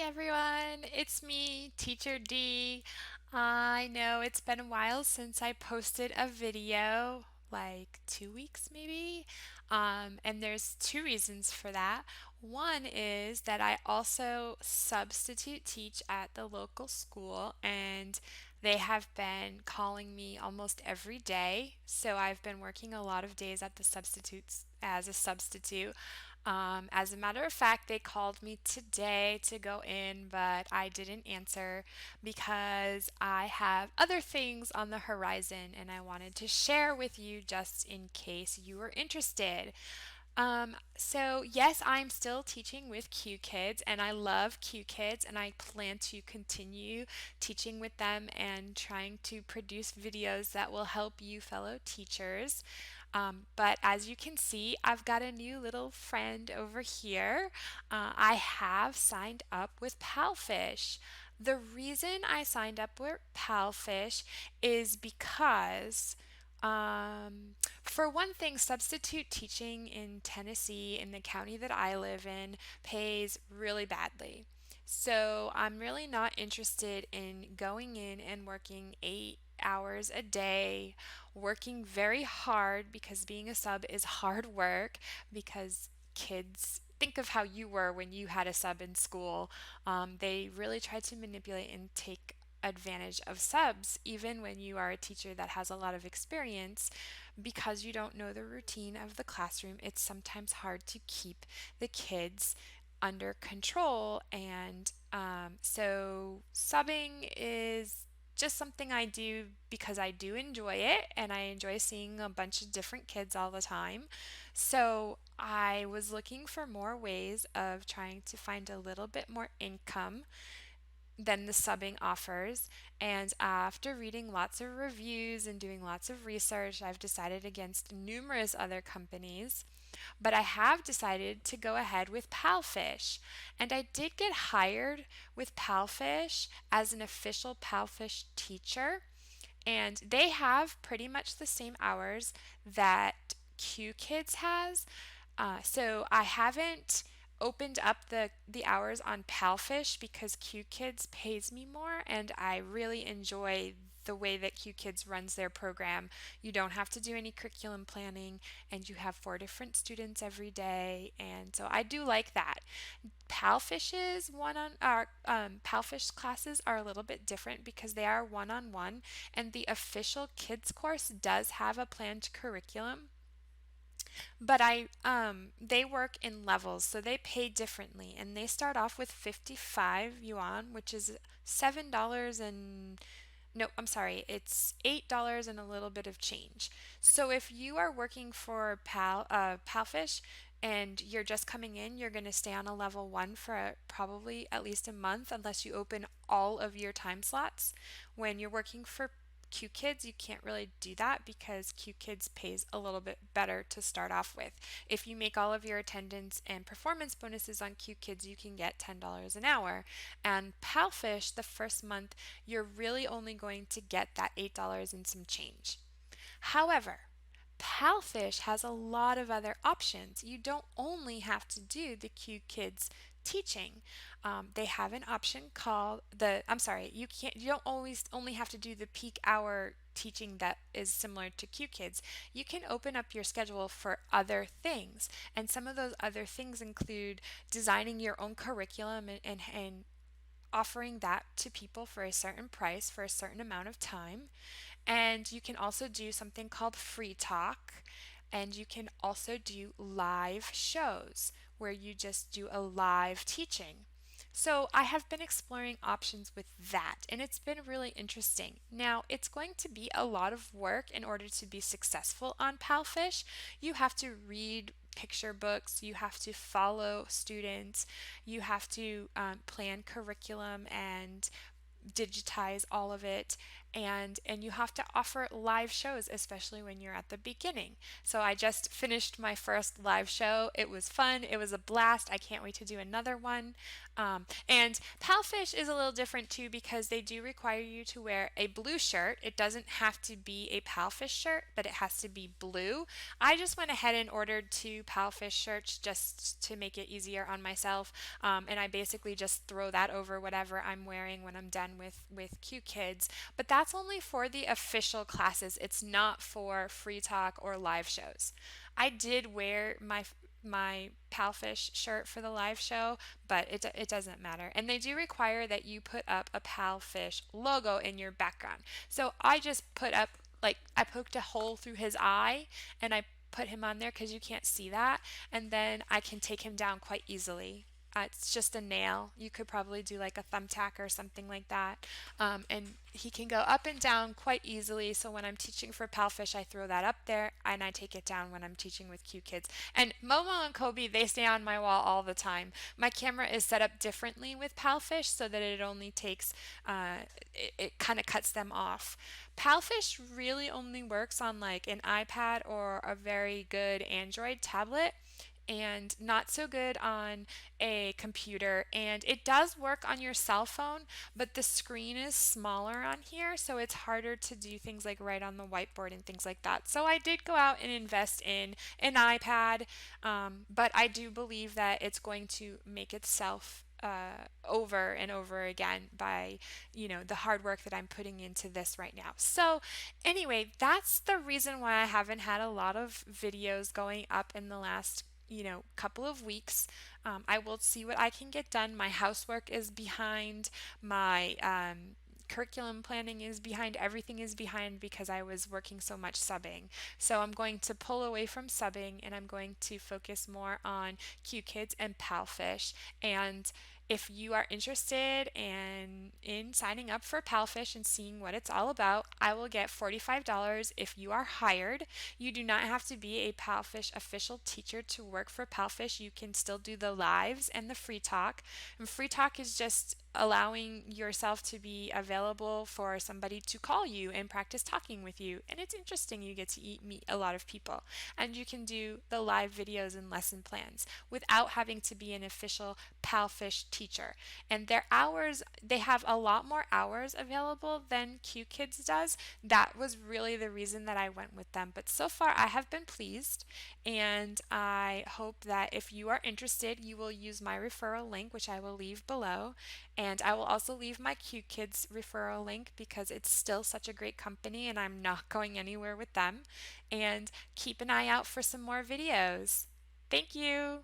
everyone, it's me, Teacher D. I know it's been a while since I posted a video, like 2 weeks maybe. And there's two reasons for that. One is that I also substitute teach at the local school, and they have been calling me almost every day. So I've been working a lot of days at the substitutes as a substitute. As a matter of fact, they called me today to go in, but I didn't answer because I have other things on the horizon and I wanted to share with you just in case you were interested. So yes, I'm still teaching with Q Kids and I love Q Kids and I plan to continue teaching with them and trying to produce videos that will help you fellow teachers. But as you can see, I've got a new little friend over here. I have signed up with Palfish. The reason I signed up with Palfish is because for one thing, substitute teaching in Tennessee, in the county that I live in, pays really badly. So I'm really not interested in going in and working 8 hours a day, working very hard because being a sub is hard work because kids think of how you were when you had a sub in school. They really try to manipulate and take advantage of subs, even when you are a teacher that has a lot of experience, because you don't know the routine of the classroom. It's sometimes hard to keep the kids under control. And so, subbing is just something I do because I do enjoy it and I enjoy seeing a bunch of different kids all the time. So, I was looking for more ways of trying to find a little bit more income than the subbing offers. And after reading lots of reviews and doing lots of research, I've decided against numerous other companies. But I have decided to go ahead with Palfish. And I did get hired with Palfish as an official Palfish teacher. And they have pretty much the same hours that Q Kids has. So I haven't opened up the hours on Palfish because Q Kids pays me more and I really enjoy the way that Q Kids runs their program. You don't have to do any curriculum planning and you have four different students every day, and so I do like that. Palfish classes are a little bit different because they are one-on-one, and the official kids course does have a planned curriculum, but they work in levels, so they pay differently, and they start off with 55 yuan, which is $7 and no, I'm sorry, it's $8 and a little bit of change. So if you are working for Palfish and you're just coming in, you're going to stay on a level one for probably at least a month unless you open all of your time slots. When you're working for Q Kids, you can't really do that because Q Kids pays a little bit better to start off with. If you make all of your attendance and performance bonuses on Q Kids, you can get $10 an hour. And Palfish, the first month, you're really only going to get that $8 and some change. However, Palfish has a lot of other options. You don't only have to do the Q Kids teaching. They have an option called I'm sorry, you don't always only have to do the peak hour teaching that is similar to Q Kids. You can open up your schedule for other things. And some of those other things include designing your own curriculum and offering that to people for a certain price for a certain amount of time. And you can also do something called free talk. And you can also do live shows where you just do a live teaching. So I have been exploring options with that, and it's been really interesting. Now, it's going to be a lot of work in order to be successful on Palfish. You have to read picture books, you have to follow students, you have to plan curriculum and digitize all of it. and you have to offer live shows, especially when you're at the beginning. So I just finished my first live show. It was fun. It was a blast. I can't wait to do another one. And Palfish is a little different too because they do require you to wear a blue shirt. It doesn't have to be a Palfish shirt, but it has to be blue. I just went ahead and ordered two Palfish shirts just to make it easier on myself. And I basically just throw that over whatever I'm wearing when I'm done with Q Kids. But that's only for the official classes. It's not for free talk or live shows. I did wear my Palfish shirt for the live show, but it doesn't matter. And they do require that you put up a Palfish logo in your background. So I just put up, like, I poked a hole through his eye and I put him on there because you can't see that. And then I can take him down quite easily. It's just a nail. You could probably do like a thumbtack or something like that. And he can go up and down quite easily. So when I'm teaching for Palfish, I throw that up there and I take it down when I'm teaching with Q Kids. And Momo and Kobe, they stay on my wall all the time. My camera is set up differently with Palfish so that it only takes, it kind of cuts them off. Palfish really only works on like an iPad or a very good Android tablet and not so good on a computer. And it does work on your cell phone, but the screen is smaller on here, so it's harder to do things like write on the whiteboard and things like that. So I did go out and invest in an iPad, but I do believe that it's going to make itself over and over again by the hard work that I'm putting into this right now. So anyway, that's the reason why I haven't had a lot of videos going up in the last couple of weeks. I will see what I can get done. My housework is behind. My curriculum planning is behind. Everything is behind because I was working so much subbing. So I'm going to pull away from subbing and I'm going to focus more on Q Kids and Palfish. And if you are interested in signing up for Palfish and seeing what it's all about, I will get $45 if you are hired. You do not have to be a Palfish official teacher to work for Palfish. You can still do the lives and the free talk. And free talk is just allowing yourself to be available for somebody to call you and practice talking with you. And it's interesting, you get to meet a lot of people. And you can do the live videos and lesson plans without having to be an official Palfish teacher. And their hours, they have a lot more hours available than Q Kids does. That was really the reason that I went with them. But so far, I have been pleased. And I hope that if you are interested, you will use my referral link, which I will leave below. And I will also leave my Q Kids referral link because it's still such a great company and I'm not going anywhere with them. And keep an eye out for some more videos. Thank you.